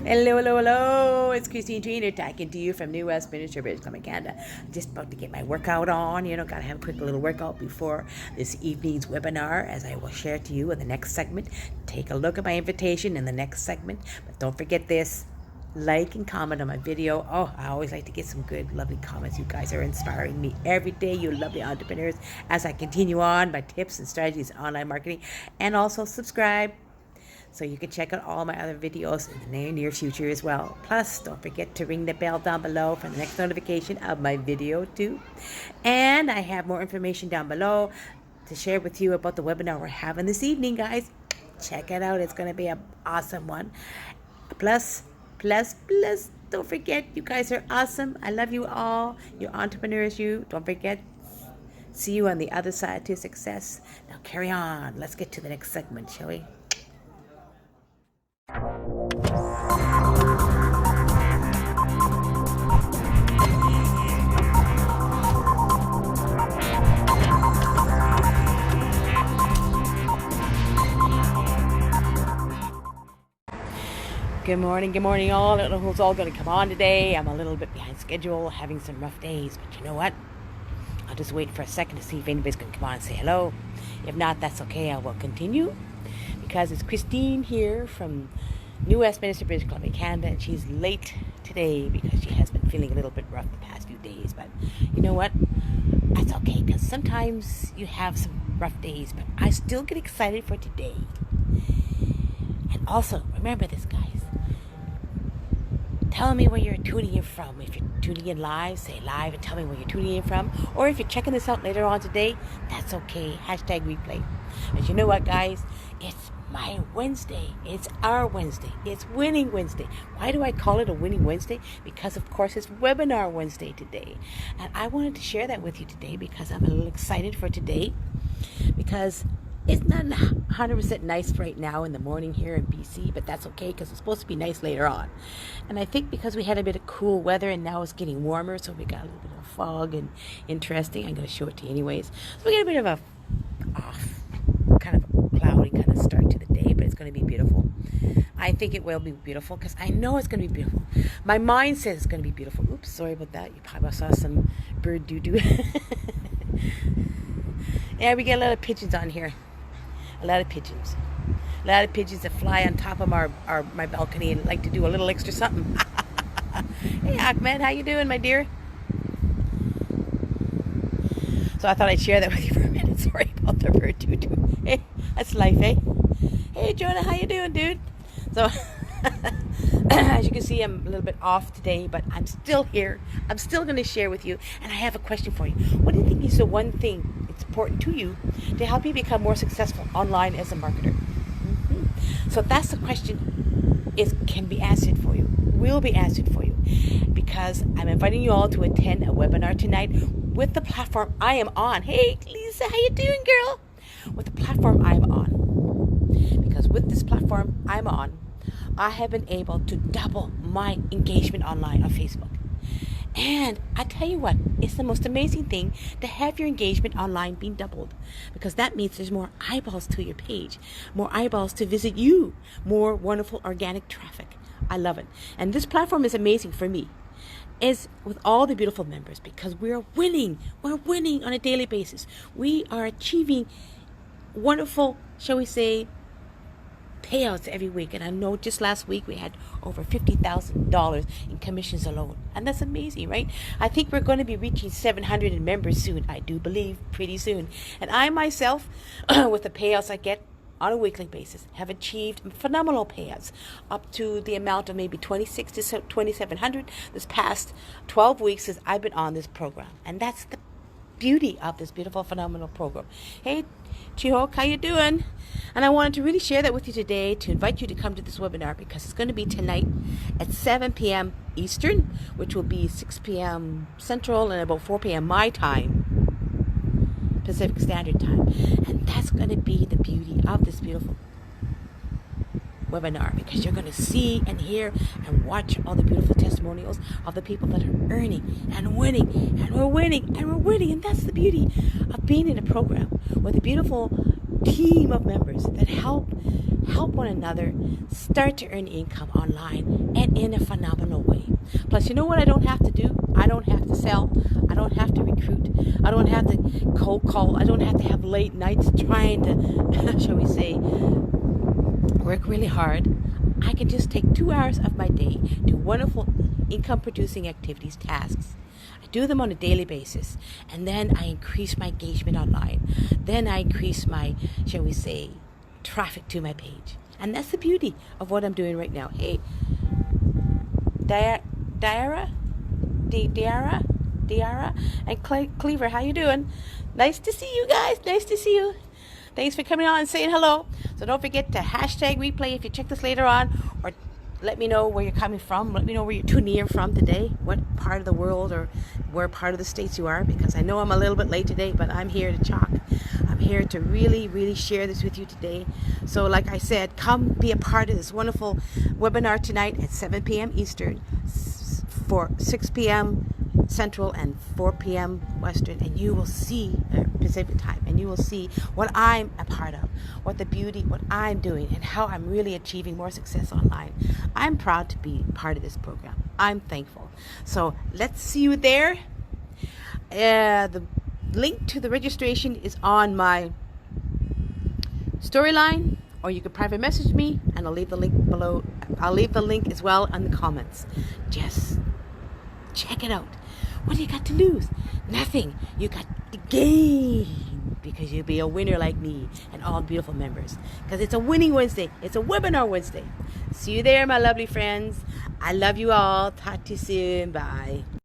Hello, hello, hello. It's Christine Trainer talking to you from New Westminster, British Columbia, Canada. I'm just about to get my workout on. Gotta have a quick little workout before this evening's webinar, as I will share to you in the next segment. Take a look at my invitation in the next segment. But don't forget this. Like and comment on my video. Oh, I always like to get some good, lovely comments. You guys are inspiring me every day, you lovely entrepreneurs, as I continue on my tips and strategies in online marketing. And also subscribe, so you can check out all my other videos in the near future as well. Plus, don't forget to ring the bell down below for the next notification of my video too. And I have more information down below to share with you about the webinar we're having this evening, guys. Check it out. It's going to be an awesome one. Plus, don't forget, you guys are awesome. I love you all. You entrepreneurs, you. Don't forget, see you on the other side to success. Now carry on. Let's get to the next segment, shall we? Good morning all. I don't know who's all going to come on today. I'm a little bit behind schedule, having some rough days, but you know what? I'll just wait for a second to see if anybody's going to come on and say hello. If not, that's okay. I will continue, because it's Christine here from New Westminster, British Columbia, Canada, and she's late today because she has been feeling a little bit rough the past few days. But you know what? That's okay, because sometimes you have some rough days, but I still get excited for today. And also, remember this, guys. Tell me where you're tuning in from. If you're tuning in live, say live and tell me where you're tuning in from. Or if you're checking this out later on today, that's okay. Hashtag replay. But you know what, guys? It's my Wednesday. It's our Wednesday. It's Winning Wednesday. Why do I call it a Winning Wednesday? Because, of course, it's Webinar Wednesday today. And I wanted to share that with you today because I'm a little excited for today. Because it's not 100% nice right now in the morning here in BC, but that's okay because it's supposed to be nice later on. And I think because we had a bit of cool weather and now it's getting warmer, so we got a little bit of fog and interesting. I'm going to show it to you anyways. So we get a bit of a kind of a cloudy kind of start to the day, but it's going to be beautiful. I think it will be beautiful because I know it's going to be beautiful. My mind says it's going to be beautiful. Oops, sorry about that. You probably saw some bird doo-doo. Yeah, we get a lot of pigeons on here. A lot of pigeons that fly on top of my balcony and like to do a little extra something. Hey Ahmed, how you doing, my dear? So I thought I'd share that with you for a minute. Sorry about the bird doo-doo. Hey, that's life, eh? Hey Jonah, how you doing, dude? So as you can see, I'm a little bit off today, but I'm still here. I'm still going to share with you, and I have a question for you. What do you think is the one thing that's important to you to help you become more successful online as a marketer? So that's the question. It can be answered for you, will be answered for you, because I'm inviting you all to attend a webinar tonight with the platform I am on. Hey Lisa, how you doing, girl? With the platform I'm on. Because with this platform I'm on, I have been able to double my engagement online on Facebook. And I tell you what, it's the most amazing thing to have your engagement online being doubled, because that means there's more eyeballs to your page, more eyeballs to visit you, more wonderful organic traffic. I love it. And this platform is amazing for me, is with all the beautiful members, because we're winning. We're winning on a daily basis. We are achieving wonderful, shall we say, payouts every week. And I know just last week we had over $50,000 in commissions alone, and that's amazing, right? I think we're going to be reaching 700 members soon. I do believe pretty soon. And I myself, with the payouts I get on a weekly basis, have achieved phenomenal payouts up to the amount of maybe 26 to 2,700 this past 12 weeks as I've been on this program. And that's the beauty of this beautiful, phenomenal program. Hey Chihok, how you doing? And I wanted to really share that with you today, to invite you to come to this webinar, because it's going to be tonight at 7 p.m. Eastern, which will be 6 p.m. Central and about 4 p.m. my time, Pacific Standard Time. And that's going to be the beauty of this beautiful webinar, because you're going to see and hear and watch all the beautiful testimonials of the people that are earning and winning, and we're winning and we're winning. And that's the beauty of being in a program with the beautiful team of members that help one another start to earn income online and in a phenomenal way. Plus, you know what I don't have to do? I don't have to sell. I don't have to recruit. I don't have to cold call. I don't have to have late nights trying to, shall we say, work really hard. I can just take 2 hours of my day, do wonderful income producing activities, tasks. I do them on a daily basis, and then I increase my engagement online. Then I increase my, shall we say, traffic to my page. And that's the beauty of what I'm doing right now. Hey, Diara, and Cleaver, how you doing? Nice to see you guys. Nice to see you. Thanks for coming on and saying hello. So don't forget to hashtag replay if you check this later on, or let me know where you're coming from. Let me know where you're tuning in from today, what part of the world or where part of the States you are, because I know I'm a little bit late today, but I'm here to talk. I'm here to really, really share this with you today. So like I said, come be a part of this wonderful webinar tonight at 7 p.m. Eastern, for 6 p.m. Central and 4 p.m. Western, and you will see Pacific time, and you will see what I'm a part of, what the beauty, what I'm doing, and how I'm really achieving more success online. I'm proud to be part of this program. I'm thankful. So let's see you there. The link to the registration is on my storyline, or you can private message me, and I'll leave the link below. I'll leave the link as well in the comments. Just check it out. What do you got to lose? Nothing. You got to gain, because you'll be a winner like me and all beautiful members. Because it's a winning Wednesday. It's a webinar Wednesday. See you there, my lovely friends. I love you all. Talk to you soon. Bye.